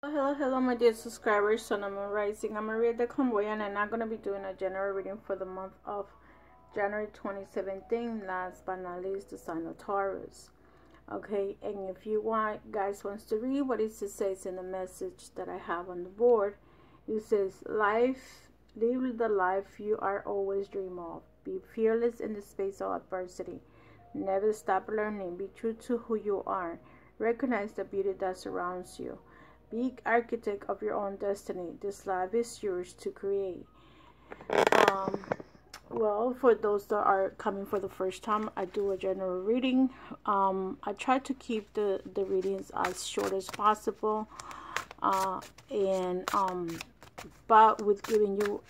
Hello, my dear subscribers. So I'm Rising. I'm Maria the Convoyan, and I'm going to be doing a general reading for the month of January 2017. Last but not least, the sign of Taurus. Okay, and if you guys wants to read what it says in the message that I have on the board, it says, live the life you are always dream of. Be fearless in the space of adversity. Never stop learning. Be true to who you are. Recognize the beauty that surrounds you. Be architect of your own destiny. This life is yours to create. Well, for those that are coming for the first time, I do a general reading. I try to keep the readings as short as possible. But with giving you,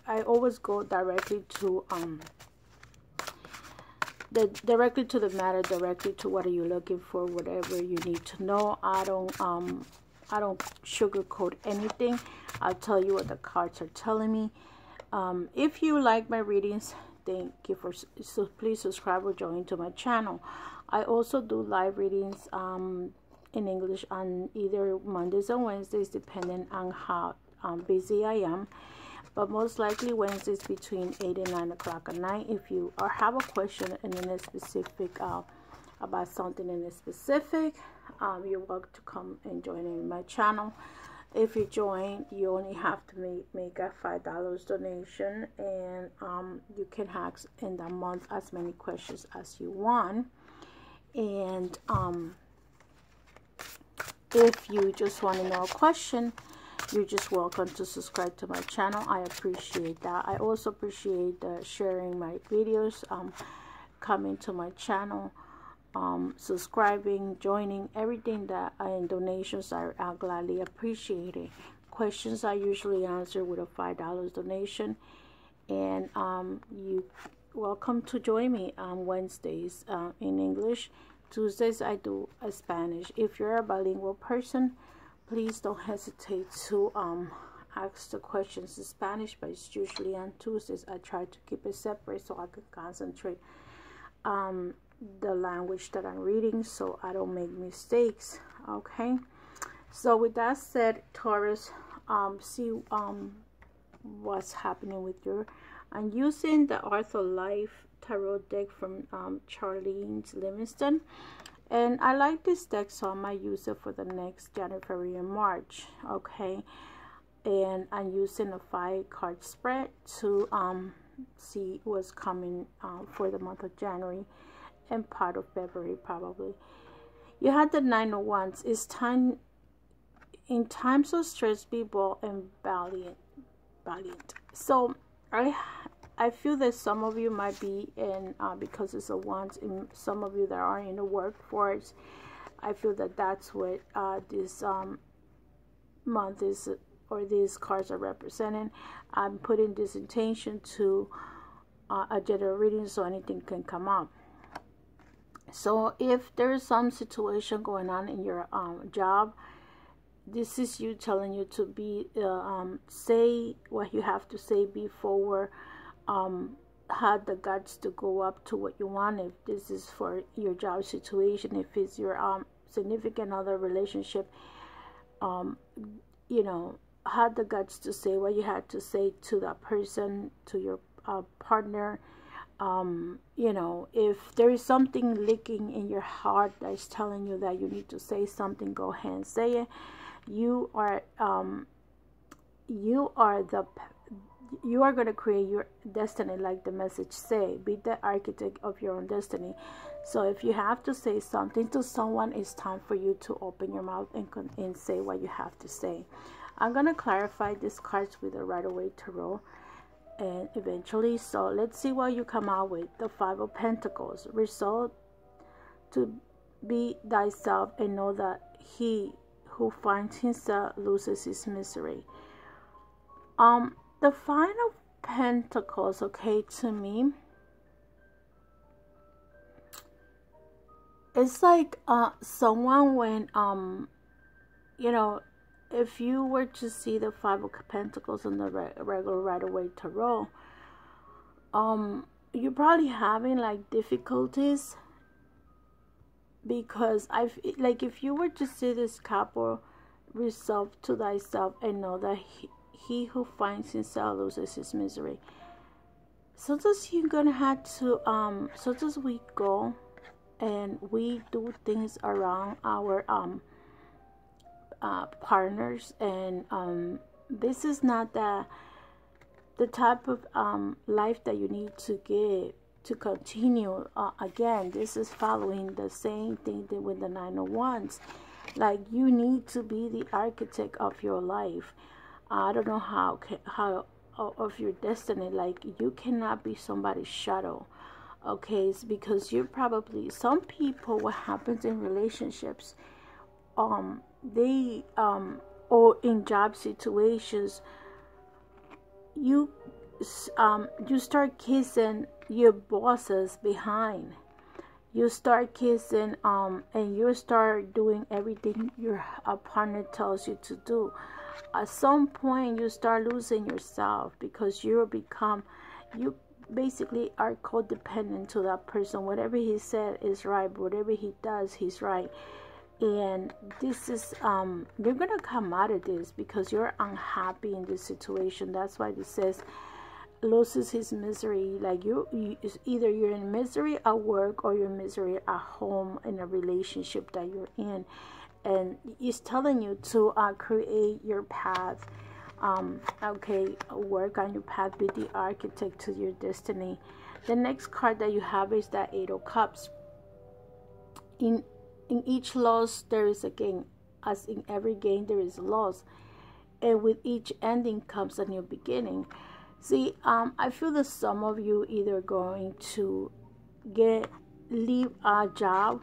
I always go directly to the matter, directly to what are you looking for, whatever you need to know. I don't sugarcoat anything. I'll tell you what the cards are telling me. If you like my readings, thank you so please subscribe or join to my channel. I also do live readings in English on either Mondays and Wednesdays, depending on how busy I am. But most likely Wednesdays between 8 and 9 o'clock at night. If you have a question in a specific about something in a specific, you're welcome to come and join in my channel. If you join, you only have to make a $5 donation, and you can ask in that month as many questions as you want. And if you just want to know a question, you're just welcome to subscribe to my channel. I appreciate that. I also appreciate sharing my videos, coming to my channel, subscribing, joining, everything that and donations I gladly appreciate it. Questions I usually answer with a $5 donation, and you welcome to join me on Wednesdays in English. Tuesdays I do a Spanish. If you're a bilingual person, please don't hesitate to ask the questions in Spanish, but it's usually on Tuesdays. I try to keep it separate so I can concentrate the language that I'm reading, so I don't make mistakes. Okay, so with that said, Taurus, see what's happening with your. I'm using the Arthur Life Tarot deck from Charlene Livingston, and I like this deck, so I might use it for the next January, February, and March. Okay, and I'm using a 5-card spread to see what's coming for the month of January and part of February probably. You had the 9 of Wands. It's time in times of stress, be bold and valiant. So I feel that some of you might be in because it's a Wands, in some of you that are in the workforce. I feel that that's what this month is, or these cards are representing. I'm putting this intention to a general reading so anything can come up. So if there's some situation going on in your job, this is you telling you to be say what you have to say, be forward, have the guts to go up to what you want. If this is for your job situation, if it's your significant other relationship, you know, have the guts to say what you had to say to that person, to your partner. You know, if there is something leaking in your heart that's telling you that you need to say something, go ahead and say it. You are going to create your destiny, like the message say. Be the architect of your own destiny. So if you have to say something to someone, it's time for you to open your mouth and say what you have to say. I'm going to clarify these cards with the Rider-Waite Tarot, and eventually, so let's see what you come out with. The 5 of Pentacles. Resolve to be thyself and know that he who finds himself loses his misery. The 5 of Pentacles, okay, to me, it's like someone when you know, if you were to see the 5 of Pentacles in the regular Rider-Waite Tarot, you're probably having like difficulties because like if you were to see this couple resolve to thyself and know that he who finds himself loses his misery. Sometimes you're gonna have to sometimes we go and we do things around our partners, and this is not the type of life that you need to give to continue. Again, this is following the same thing that with the 9 of Wands. Like, you need to be the architect of your life. I don't know how of your destiny. Like, you cannot be somebody's shadow. Okay, it's because you're probably, some people, what happens in relationships, they or in job situations, you start kissing your bosses behind. You start kissing and you start doing everything your partner tells you to do. At some point you start losing yourself, because you basically are codependent to that person. Whatever he said is right, whatever he does, he's right. And this is you're gonna come out of this because you're unhappy in this situation. That's why this says loses his misery. Like, either you're in misery at work or you're in misery at home in a relationship that you're in, and it's telling you to create your path. Okay, work on your path, be the architect to your destiny. The next card that you have is that 8 of Cups. In each loss there is a gain, as in every gain there is a loss, and with each ending comes a new beginning. See, I feel that some of you either going to leave a job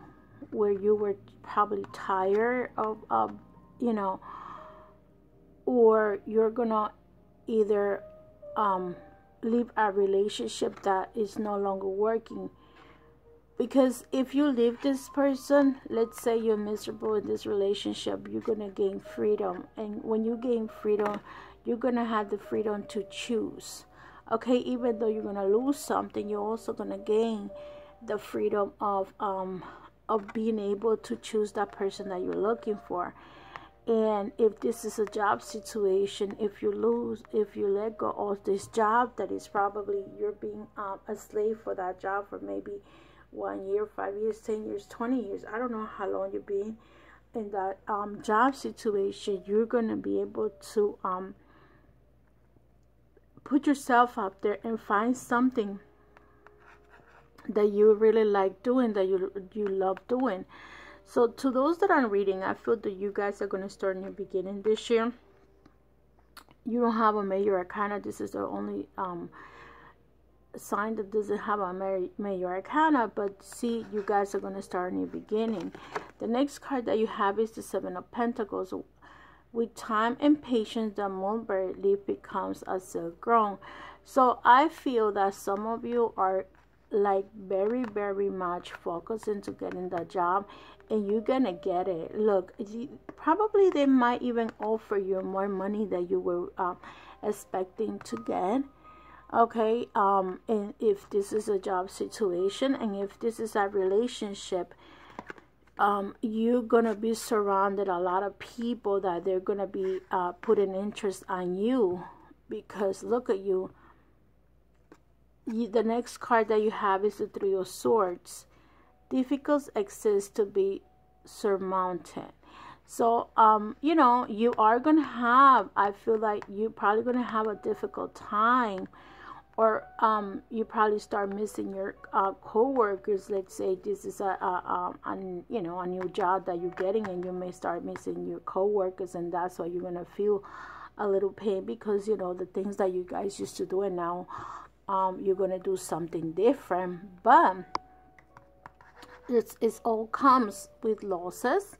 where you were probably tired of you know, or you're gonna either leave a relationship that is no longer working. Because if you leave this person, let's say you're miserable in this relationship, you're gonna gain freedom, and when you gain freedom, you're gonna have the freedom to choose. Okay, even though you're gonna lose something, you're also gonna gain the freedom of being able to choose that person that you're looking for. And if this is a job situation, if you let go of this job, that is probably you're being a slave for that job for maybe 1 year, 5 years, 10 years, 20 years. I don't know how long you've been in that job situation. You're gonna be able to put yourself up there and find something that you really like doing, that you love doing. So to those that I'm reading, I feel that you guys are going to start a new beginning this year. You don't have a major arcana. This is the only sign that doesn't have a major arcana, but see, you guys are going to start a new beginning. The next card that you have is the 7 of Pentacles. With time and patience, the mulberry leaf becomes a silk grown. So I feel that some of you are like very, very much focused into getting that job, and you're gonna get it. Look, probably they might even offer you more money than you were expecting to get. Okay, and if this is a job situation, and if this is a relationship, you're gonna be surrounded a lot of people that they're gonna be putting interest on you, because look at you. The next card that you have is the 3 of Swords. Difficulties exist to be surmounted. So you know, you are gonna have, I feel like you're probably gonna have a difficult time, or you probably start missing your co-workers. Let's say this is a new job that you're getting, and you may start missing your co-workers, and that's why you're gonna feel a little pain, because you know the things that you guys used to do, and now you're gonna do something different. But it all comes with losses,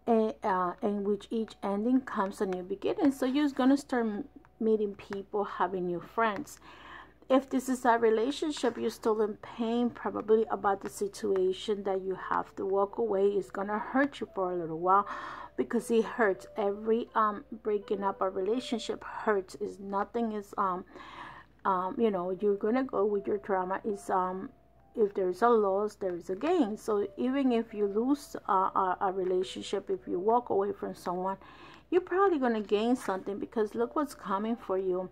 and with each ending comes a new beginning. So you're gonna start meeting people, having new friends. If this is a relationship, you're still in pain probably about the situation that you have to walk away. It's gonna hurt you for a little while, because it hurts. Every breaking up a relationship hurts. Is nothing is you know, you're gonna go with your trauma. Is if there's a loss, there is a gain. So even if you lose a relationship, if you walk away from someone, you're probably going to gain something, because look what's coming for you.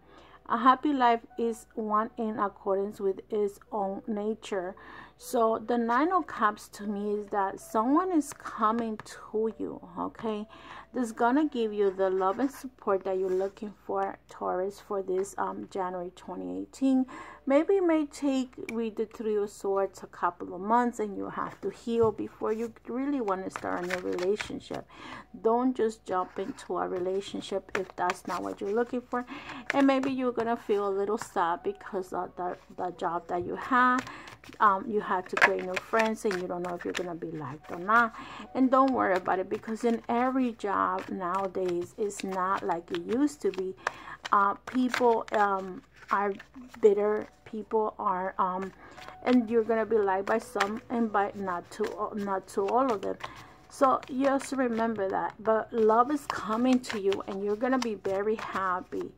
A happy life is one in accordance with its own nature. So the Nine of Cups to me is that someone is coming to you, okay? That's gonna give you the love and support that you're looking for, Taurus, for this January 2018. Maybe it may take, with the Three of Swords, a couple of months, and you have to heal before you really want to start a new relationship. Don't just jump into a relationship if that's not what you're looking for. And maybe you're gonna feel a little sad because of the job that you had. You had to create new friends, and you don't know if you're gonna be liked or not. And don't worry about it, because in every job nowadays, it's not like it used to be. People are bitter. People are and you're gonna be liked by some and by not to all of them. So just remember that. But love is coming to you, and you're gonna be very happy.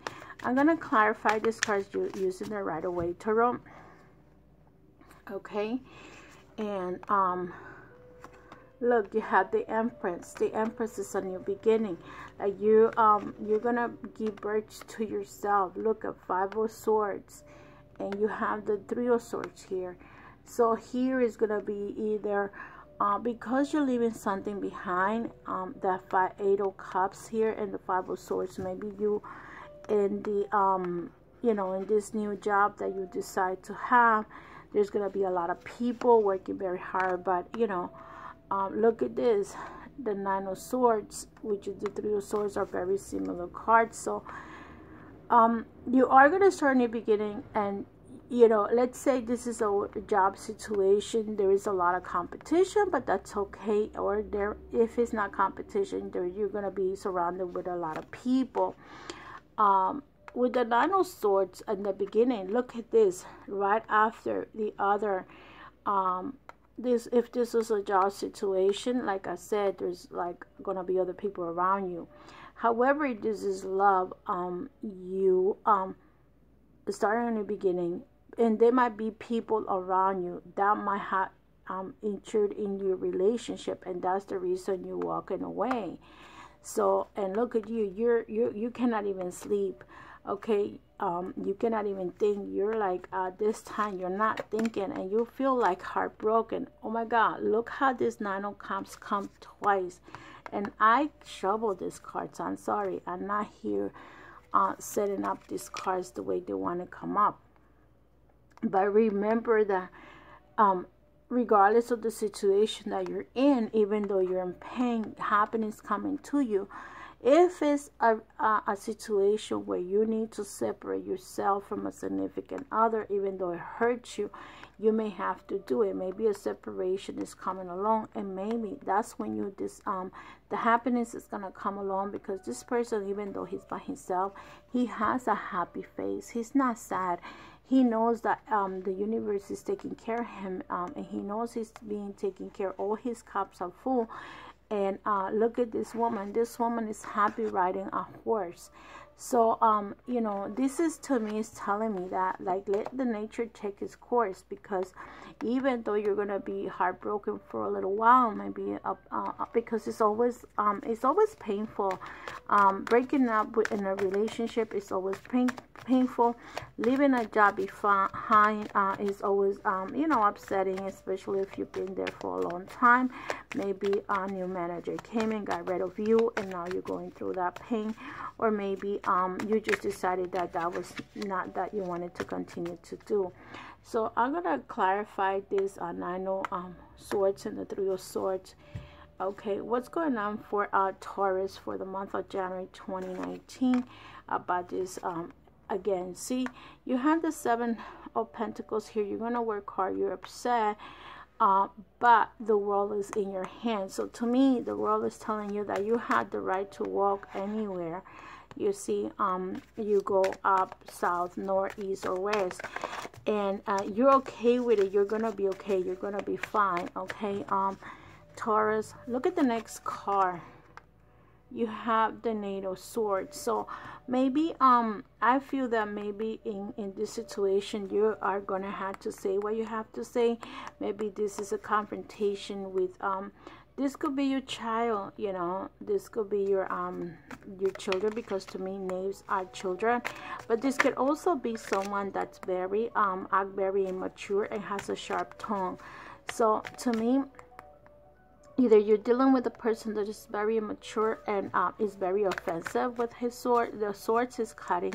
I'm gonna clarify this card using the Rider-Waite Tarot. Okay, and look, you have the Empress. The Empress is a new beginning. Like you're gonna give birth to yourself. Look at Five of Swords, and you have the Three of Swords here. So here is gonna be either because you're leaving something behind. That Eight of Cups here and the Five of Swords. Maybe you in the you know, in this new job that you decide to have, there's gonna be a lot of people working very hard, but you know. Look at this, the Nine of Swords, which is the Three of Swords, are very similar cards. So you are going to start a new beginning, and you know, let's say this is a job situation. There is a lot of competition, but that's okay. Or there, if it's not competition, there you're going to be surrounded with a lot of people. With the Nine of Swords in the beginning, look at this, right after the other if this is a job situation, like I said, there's like gonna be other people around you. However, this is love. You starting in the beginning, and there might be people around you that might have injured in your relationship, and that's the reason you're walking away. So, and look at you, you cannot even sleep. Okay, you cannot even think. You're like, this time you're not thinking, and you feel like heartbroken. Oh my God, look how this Nine of Cups come twice. And I shuffled these cards. I'm sorry, I'm not here setting up these cards the way they want to come up. But remember that regardless of the situation that you're in, even though you're in pain, happiness coming to you. If it's a situation where you need to separate yourself from a significant other, even though it hurts you, you may have to do it. Maybe a separation is coming along, and maybe that's when you the happiness is gonna come along, because this person, even though he's by himself, he has a happy face. He's not sad. He knows that the universe is taking care of him, and he knows he's being taken care. All his cups are full. And look at this woman. This woman is happy riding a horse. So, you know, this is, to me, is telling me that, like, let the nature take its course, because even though you're going to be heartbroken for a little while, maybe, because it's always painful. Breaking up in a relationship is always painful. Leaving a job behind is always, you know, upsetting, especially if you've been there for a long time. Maybe a new manager came and got rid of you, and now you're going through that pain. Or maybe you just decided that that was not that you wanted to continue to do. So I'm going to clarify this Nine of Swords and the Three of Swords. Okay, what's going on for Taurus for the month of January 2019 about this? Again, see, you have the Seven of Pentacles here. You're going to work hard. You're upset. But the world is in your hands. So to me, the world is telling you that you have the right to walk anywhere. You see, you go up, south, north, east, or west, and you're okay with it. You're gonna be okay. You're gonna be fine. Okay, Taurus. Look at the next card. you have the Knight of Swords. So maybe I feel that maybe in this situation you are gonna have to say what you have to say. Maybe this is a confrontation with this could be your child, you know, this could be your children, because to me names are children. But this could also be someone that's very act very immature and has a sharp tongue. So to me, either you're dealing with a person that is very immature and is very offensive with his sword. The swords is cutting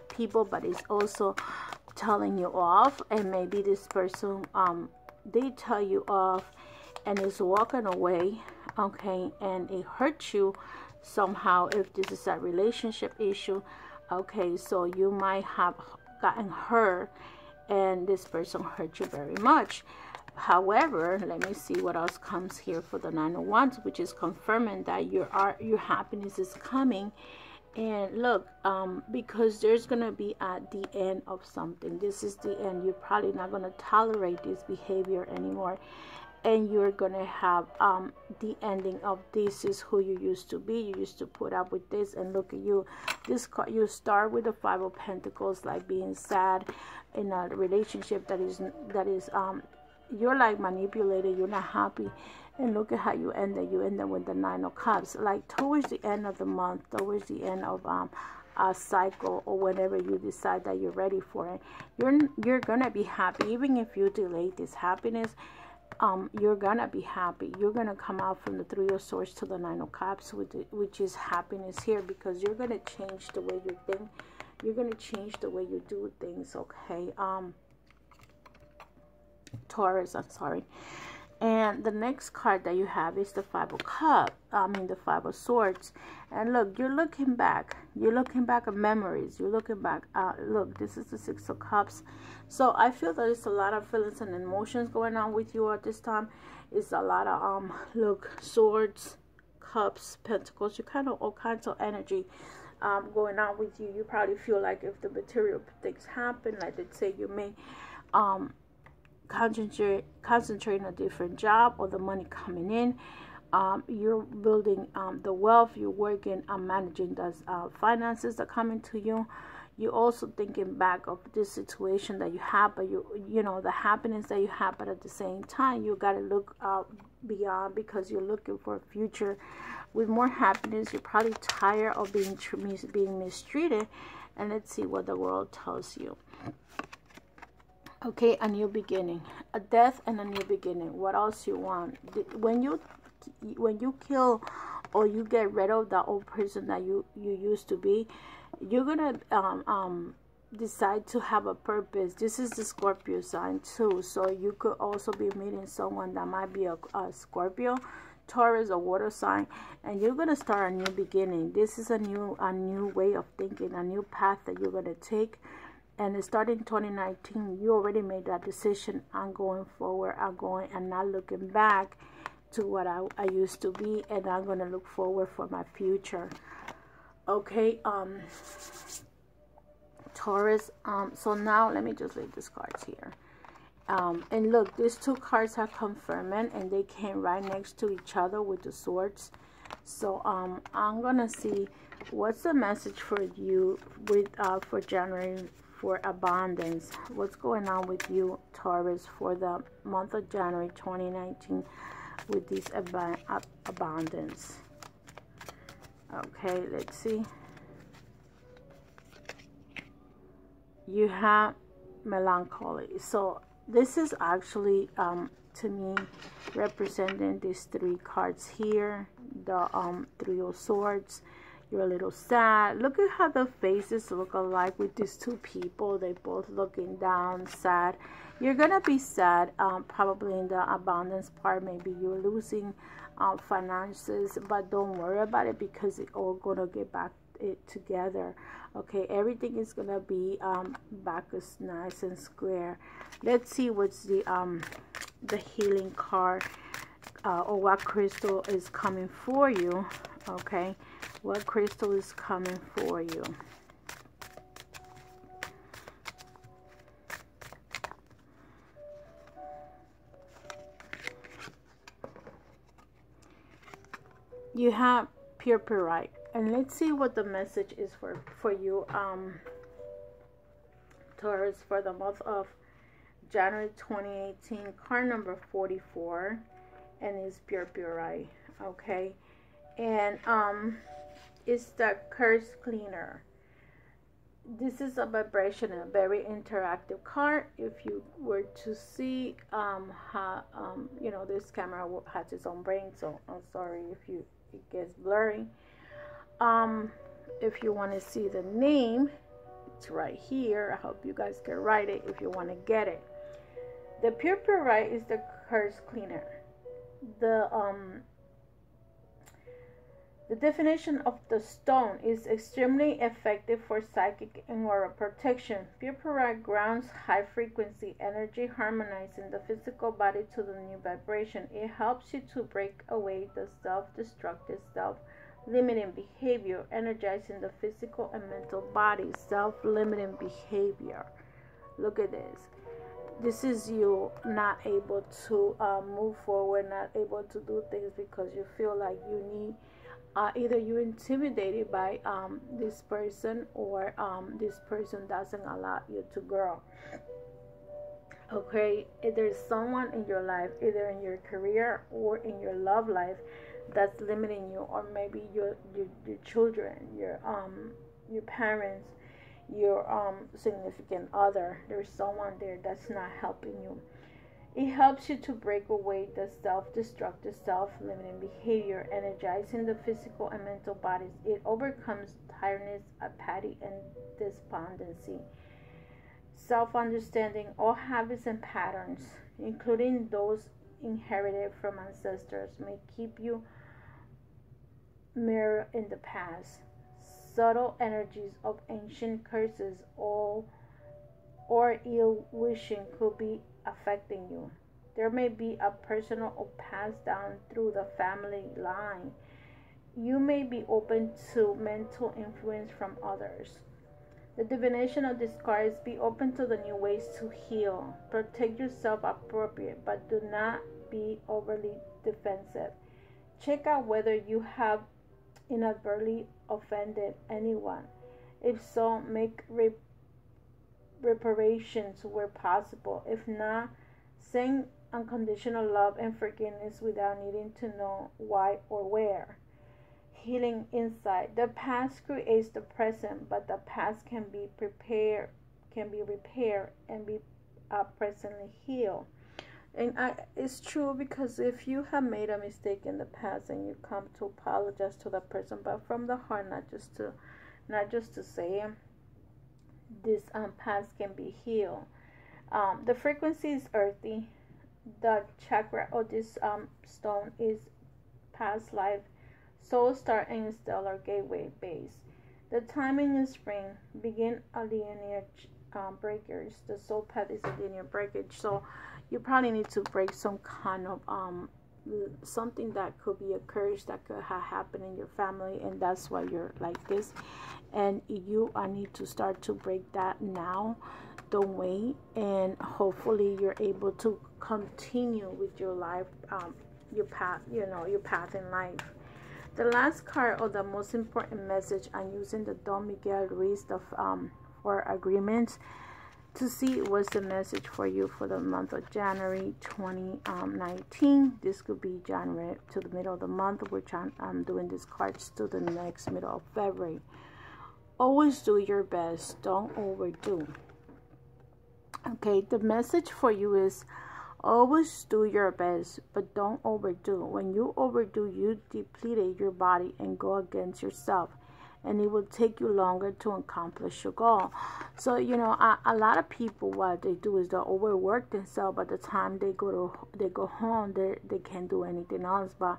people, but it's also telling you off. And maybe this person, they tell you off and is walking away, okay, and it hurts you somehow. If this is a relationship issue, okay, so you might have gotten hurt and this person hurt you very much. However, let me see what else comes here for the Nine of Wands, which is confirming that your happiness is coming. And look, because there's gonna be at the end of something. This is the end. You're probably not gonna tolerate this behavior anymore, and you're gonna have the ending of this is who you used to be. You used to put up with this, and look at you. This card, you start with the Five of Pentacles, like being sad in a relationship that is you're like manipulated, you're not happy, and look at how you ended. You ended with the Nine of Cups, like towards the end of the month, towards the end of a cycle, or whenever you decide that you're ready for it. You're gonna be happy, even if you delay this happiness. You're gonna be happy. You're gonna come out from the Three of Swords to the Nine of Cups, which is happiness here, because you're gonna change the way you think. You're gonna change the way you do things, okay? Taurus, I'm sorry. And the next card that you have is the Five of Cups. The Five of Swords. And look, you're looking back. You're looking back at memories. You're looking back. Look, this is the Six of Cups. So I feel there's a lot of feelings and emotions going on with you at this time. It's a lot of look, Swords, Cups, Pentacles. You kind of all kinds of energy going on with you. You probably feel like if the material things happen, like let's say you may concentrate on a different job, or the money coming in, you're building the wealth, you're working on managing those finances that come into you. You're also thinking back of this situation that you have, but you know the happiness that you have, but at the same time you got to look beyond, because you're looking for a future with more happiness. You're probably tired of being mistreated, and let's see what the world tells you. Okay, a new beginning, a death and a new beginning. What else you want? When you kill or you get rid of the old person that you used to be, you're gonna decide to have a purpose. This is the Scorpio sign too, so you could also be meeting someone that might be a Scorpio, Taurus, or water sign, and you're gonna start a new beginning. This is a new way of thinking, a new path that you're gonna take. And starting 2019, you already made that decision. I'm going forward. I'm going and not looking back to what I used to be, and I'm going to look forward for my future. Okay, Taurus. So now let me just leave these cards here. And look, these two cards are confirming, and they came right next to each other with the swords. So I'm going to see what's the message for you with for January, for abundance. What's going on with you, Taurus, for the month of January 2019 with this abundance? Okay, let's see. You have melancholy. So this is actually to me representing these three cards here. The Three of Swords. You're a little sad. Look at how the faces look alike with these two people. They both looking down, sad. You're gonna be sad, probably in the abundance part. Maybe you're losing finances, but don't worry about it, because it's all gonna get back together. Okay, everything is gonna be back as nice and square. Let's see what's the healing card, or what crystal is coming for you. Okay, what crystal is coming for you? You have Purpurite. And let's see what the message is for you, Taurus, for the month of January 2018. Card number 44, and it's Purpurite. Okay, and it's the curse cleaner. This is a vibration, a very interactive card. If you were to see how you know, this camera has its own brain, so I'm sorry if it gets blurry. If you want to see the name, it's right here. I hope you guys can write it if you want to get it. The Purpurite is the curse cleaner. The definition of the stone is extremely effective for psychic and aura protection. Purpurite grounds high-frequency energy, harmonizing the physical body to the new vibration. It helps you to break away the self-destructive, self-limiting behavior, energizing the physical and mental body. Self-limiting behavior. Look at this. This is you not able to move forward, not able to do things because you feel like you need... either you're intimidated by this person, or this person doesn't allow you to grow. Okay, if there's someone in your life, either in your career or in your love life, that's limiting you, or maybe your children, your parents, your significant other. There's someone there that's not helping you. It helps you to break away the self-destructive, self-limiting behavior, energizing the physical and mental bodies. It overcomes tiredness, apathy, and despondency. Self-understanding all habits and patterns, including those inherited from ancestors, may keep you mirrored in the past. Subtle energies of ancient curses or ill wishing could be affecting you. There may be a personal or passed down through the family line. You may be open to mental influence from others. The divination of this card is be open to the new ways to heal. Protect yourself appropriate, but do not be overly defensive. Check out whether you have inadvertently offended anyone. If so, make reparations where possible. If not, send unconditional love and forgiveness without needing to know why or where. Healing inside. The past creates the present, but the past can be repaired and be presently healed. And it's true, because if you have made a mistake in the past and you come to apologize to the person, but from the heart, not just to say it, this past can be healed. The frequency is earthy. The chakra of this stone is past life, soul star, and stellar gateway base. The timing is spring. Begin a linear breakers. The soul path is a linear breakage. So you probably need to break some kind of something that could be a curse that could have happened in your family, and that's why you're like this. And you need to start to break that now. Don't wait, and hopefully you're able to continue with your life, your path, your path in life. The last card, or the most important message, I'm using the Don Miguel Ruiz for agreements to see what's the message for you for the month of January 2019. This could be January to the middle of the month, which I'm doing these cards to the next middle of February. Always do your best. Don't overdo. Okay, the message for you is always do your best, but don't overdo. When you overdo, you deplete your body and go against yourself, and it will take you longer to accomplish your goal. So, a lot of people, what they do is they overwork themselves. By the time they go home, they can't do anything else but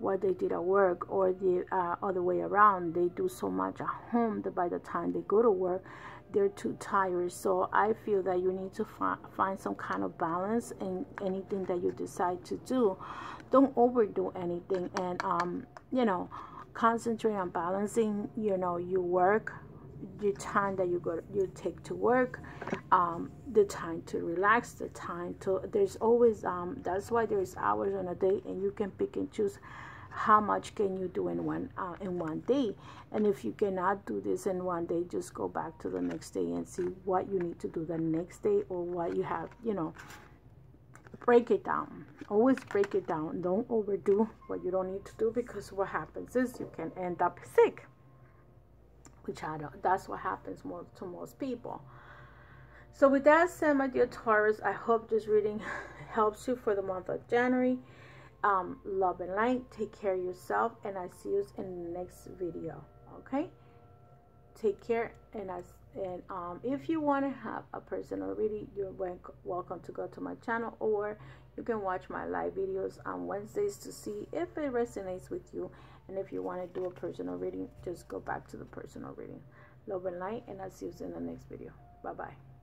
what they did at work, or the other way around. They do so much at home that by the time they go to work, they're too tired. So I feel that you need to find some kind of balance in anything that you decide to do. Don't overdo anything, and concentrate on balancing your work, the time that you take to work, the time to relax, the time to, there's always that's why there's hours on a day, and you can pick and choose how much can you do in one day. And if you cannot do this in one day, just go back to the next day and see what you need to do the next day, or what you have, you know, break it down. Always break it down. Don't overdo what you don't need to do, because what happens is you can end up sick, which I don't, that's what happens to most people. So with that said, my dear Taurus, I hope this reading helps you for the month of January. Love and light. Take care of yourself, and I see you in the next video. Okay, take care. And if you want to have a personal reading, you're welcome to go to my channel, or you can watch my live videos on Wednesdays to see if it resonates with you. And if you want to do a personal reading, just go back to the personal reading. Love and light, and I'll see you in the next video. Bye bye.